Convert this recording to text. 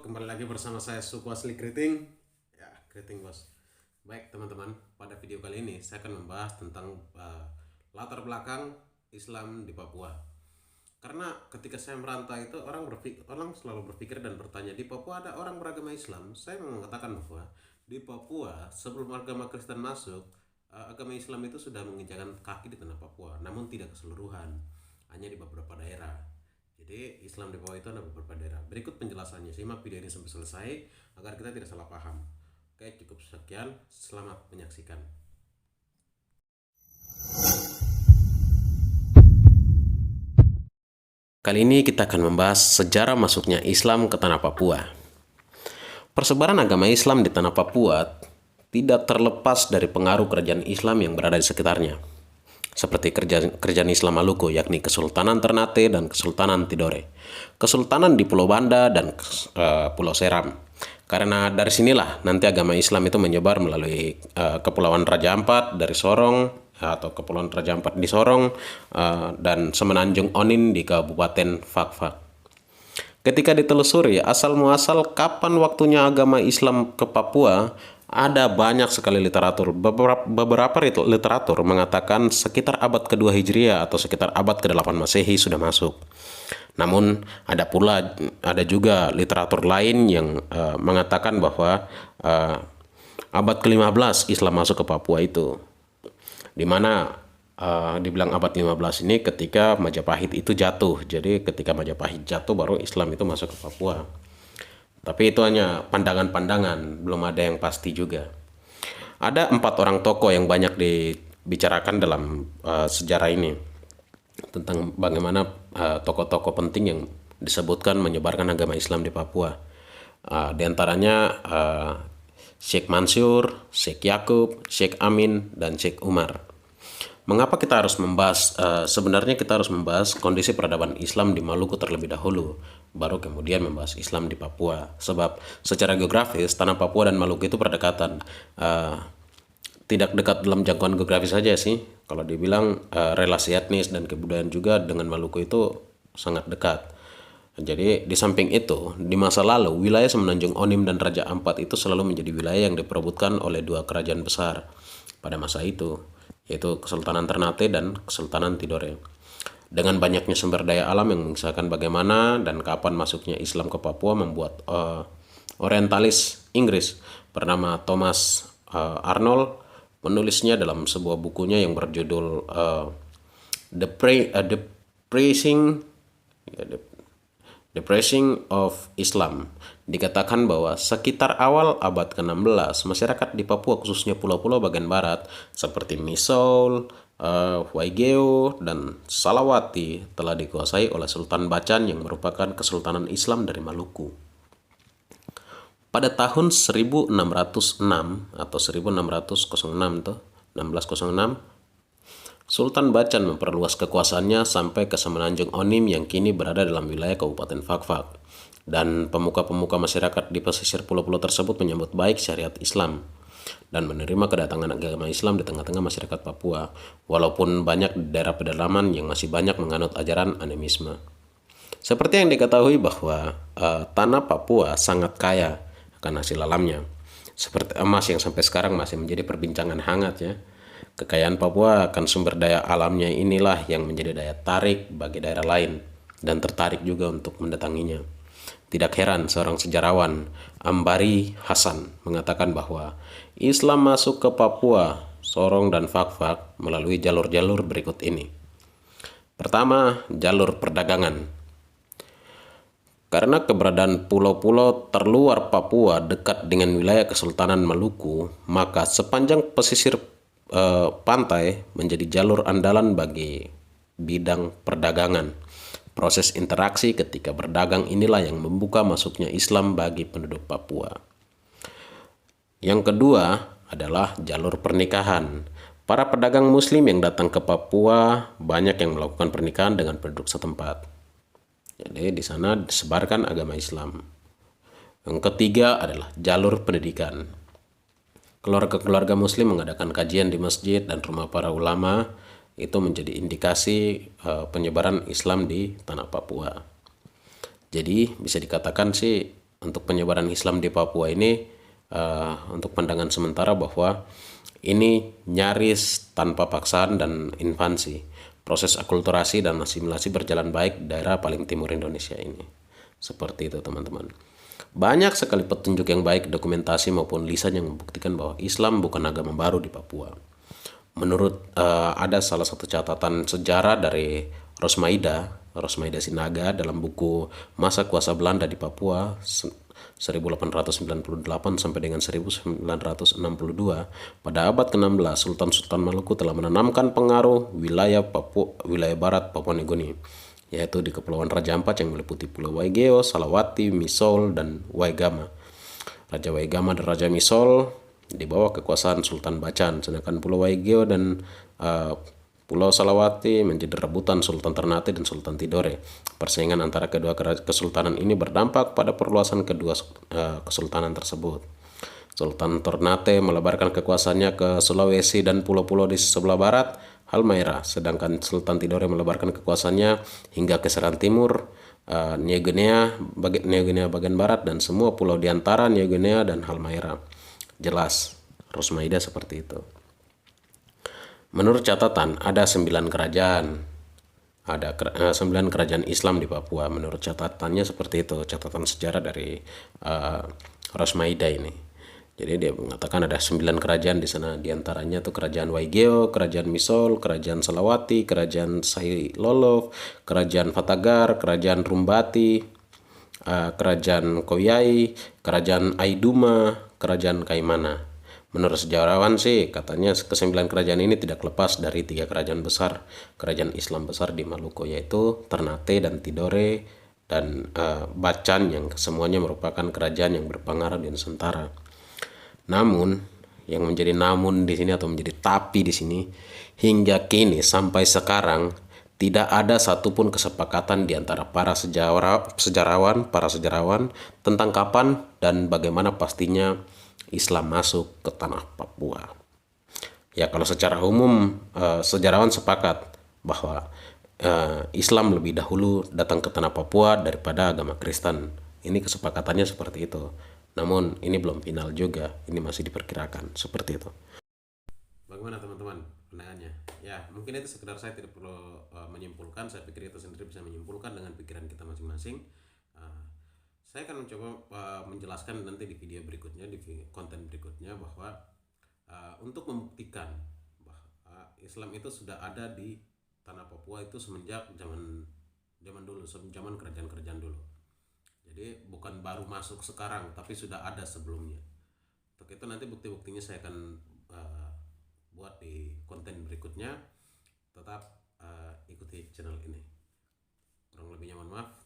kembali lagi bersama saya Suku Asli Keriting. Ya, Keriting bos. Baik teman-teman, pada video kali ini saya akan membahas tentang latar belakang Islam di Papua. Karena ketika saya merantau itu orang selalu berpikir dan bertanya, di Papua ada orang beragama Islam. Saya mengatakan bahwa di Papua sebelum agama Kristen masuk, agama Islam itu sudah menginjakan kaki di tanah Papua, namun tidak keseluruhan, hanya di beberapa daerah. Jadi Islam di bawah itu ada beberapa daerah. Berikut penjelasannya. Simak video ini sampai selesai agar kita tidak salah paham. Oke, cukup sekian. Selamat menyaksikan. Kali ini kita akan membahas sejarah masuknya Islam ke tanah Papua. Persebaran agama Islam di tanah Papua tidak terlepas dari pengaruh kerajaan Islam yang berada di sekitarnya, seperti kerajaan Islam Maluku, yakni Kesultanan Ternate dan Kesultanan Tidore, Kesultanan di Pulau Banda dan Pulau Seram. Karena dari sinilah nanti agama Islam itu menyebar melalui Kepulauan Raja Ampat dari Sorong, atau Kepulauan Raja Ampat di Sorong, dan Semenanjung Onin di Kabupaten Fakfak. Ketika ditelusuri asal muasal kapan waktunya agama Islam ke Papua, ada banyak sekali literatur. Beberapa literatur mengatakan sekitar abad kedua Hijriah atau sekitar abad ke-8 Masehi sudah masuk. Namun ada juga literatur lain yang mengatakan bahwa abad ke-15 Islam masuk ke Papua itu. Di mana dibilang abad 15 ini ketika Majapahit itu jatuh. Jadi ketika Majapahit jatuh baru Islam itu masuk ke Papua. Tapi itu hanya pandangan-pandangan, belum ada yang pasti juga. Ada 4 orang tokoh yang banyak dibicarakan dalam sejarah ini tentang bagaimana tokoh-tokoh penting yang disebutkan menyebarkan agama Islam di Papua. Di antaranya Sheikh Mansur, Sheikh Yakub, Sheikh Amin, dan Sheikh Umar. Mengapa kita harus membahas, sebenarnya kita harus membahas kondisi peradaban Islam di Maluku terlebih dahulu, baru kemudian membahas Islam di Papua. Sebab secara geografis, tanah Papua dan Maluku itu berdekatan. Tidak dekat dalam jangkauan geografis saja sih, kalau dibilang relasi etnis dan kebudayaan juga dengan Maluku itu sangat dekat. Jadi di samping itu, di masa lalu, wilayah Semenanjung Onim dan Raja Ampat itu selalu menjadi wilayah yang diperebutkan oleh 2 kerajaan besar pada masa itu, yaitu Kesultanan Ternate dan Kesultanan Tidore. Dengan banyaknya sumber daya alam yang mengisahkan bagaimana dan kapan masuknya Islam ke Papua, membuat orientalis Inggris bernama Thomas Arnold menulisnya dalam sebuah bukunya yang berjudul The Praising of Islam. Dikatakan bahwa sekitar awal abad ke-16, masyarakat di Papua khususnya pulau-pulau bagian barat seperti Misol, Waigeo, dan Salawati telah dikuasai oleh Sultan Bacan yang merupakan kesultanan Islam dari Maluku. Pada tahun 1606 atau 1606, Sultan Bacan memperluas kekuasaannya sampai ke Semenanjung Onim yang kini berada dalam wilayah Kabupaten Fakfak. Dan pemuka-pemuka masyarakat di pesisir pulau-pulau tersebut menyambut baik syariat Islam dan menerima kedatangan agama Islam di tengah-tengah masyarakat Papua, walaupun banyak di daerah pedalaman yang masih banyak menganut ajaran animisme. Seperti yang diketahui bahwa tanah Papua sangat kaya akan hasil alamnya, seperti emas yang sampai sekarang masih menjadi perbincangan hangat ya. Kekayaan Papua akan sumber daya alamnya inilah yang menjadi daya tarik bagi daerah lain dan tertarik juga untuk mendatanginya. Tidak heran seorang sejarawan, Ambari Hasan, mengatakan bahwa Islam masuk ke Papua, Sorong, dan Fakfak melalui jalur-jalur berikut ini. Pertama, jalur perdagangan. Karena keberadaan pulau-pulau terluar Papua dekat dengan wilayah Kesultanan Maluku, maka sepanjang pesisir pantai menjadi jalur andalan bagi bidang perdagangan. Proses interaksi ketika berdagang inilah yang membuka masuknya Islam bagi penduduk Papua. Yang kedua adalah jalur pernikahan. Para pedagang Muslim yang datang ke Papua banyak yang melakukan pernikahan dengan penduduk setempat. Jadi di sana disebarkan agama Islam. Yang ketiga adalah jalur pendidikan. Keluarga-keluarga Muslim mengadakan kajian di masjid dan rumah para ulama, itu menjadi indikasi penyebaran Islam di tanah Papua. Jadi bisa dikatakan sih untuk penyebaran Islam di Papua ini, untuk pandangan sementara bahwa ini nyaris tanpa paksaan dan invasi. Proses akulturasi dan asimilasi berjalan baik di daerah paling timur Indonesia ini. Seperti itu teman-teman. Banyak sekali petunjuk yang baik, dokumentasi maupun lisan yang membuktikan bahwa Islam bukan agama baru di Papua. Menurut ada salah satu catatan sejarah dari Rosmaida Sinaga dalam buku Masa Kuasa Belanda di Papua 1898 sampai dengan 1962, pada abad ke-16 Sultan-Sultan Maluku telah menanamkan pengaruh wilayah barat Papua Nugini, yaitu di Kepulauan Raja Ampat yang meliputi Pulau Waigeo, Salawati, Misol, dan Waigama. Raja Waigama dan Raja Misol di bawah kekuasaan Sultan Bacan, sedangkan Pulau Waigeo dan Pulau Salawati menjadi rebutan Sultan Ternate dan Sultan Tidore. Persaingan antara kedua kesultanan ini berdampak pada perluasan kedua kesultanan tersebut. Sultan Ternate melebarkan kekuasaannya ke Sulawesi dan pulau-pulau di sebelah barat Halmahera, sedangkan Sultan Tidore melebarkan kekuasaannya hingga ke Seram Timur, New Guinea bagian barat, dan semua pulau di antara New Guinea dan Halmahera. Jelas, Rosmaida seperti itu. Menurut catatan, ada 9 kerajaan. Ada 9 kerajaan Islam di Papua. Menurut catatannya seperti itu, catatan sejarah dari Rosmaida ini. Jadi dia mengatakan ada 9 kerajaan di sana. Di antaranya tuh Kerajaan Waigeo, Kerajaan Misol, Kerajaan Salawati, Kerajaan Sailolof, Kerajaan Fatagar, Kerajaan Rumbati, Kerajaan Koyai, Kerajaan Aiduma, Kerajaan Kaimana. Menurut sejarawan sih, katanya ke-9 kerajaan ini tidak lepas dari 3 kerajaan besar, kerajaan Islam besar di Maluku, yaitu Ternate dan Tidore dan Bacan, yang semuanya merupakan kerajaan yang berpengaruh di Nusantara. Namun, yang menjadi namun di sini atau menjadi tapi di sini, hingga kini sampai sekarang tidak ada satupun kesepakatan di antara para sejarawan tentang kapan dan bagaimana pastinya Islam masuk ke tanah Papua. Ya, kalau secara umum sejarawan sepakat bahwa Islam lebih dahulu datang ke tanah Papua daripada agama Kristen. Ini kesepakatannya seperti itu. Namun ini belum final juga, ini masih diperkirakan seperti itu. Bagaimana teman-teman pandangannya? Ya, mungkin itu sekedar, saya tidak perlu menyimpulkan. Saya pikir itu sendiri bisa menyimpulkan dengan pikiran kita masing-masing. Saya akan mencoba menjelaskan nanti di video berikutnya, di konten berikutnya, bahwa untuk membuktikan bahwa Islam itu sudah ada di tanah Papua itu semenjak zaman dulu, zaman kerajaan-kerajaan dulu. Jadi bukan baru masuk sekarang, tapi sudah ada sebelumnya. Untuk itu nanti bukti-buktinya saya akan buat di konten berikutnya. Tetap ikuti channel ini. Kurang lebihnya mohon maaf.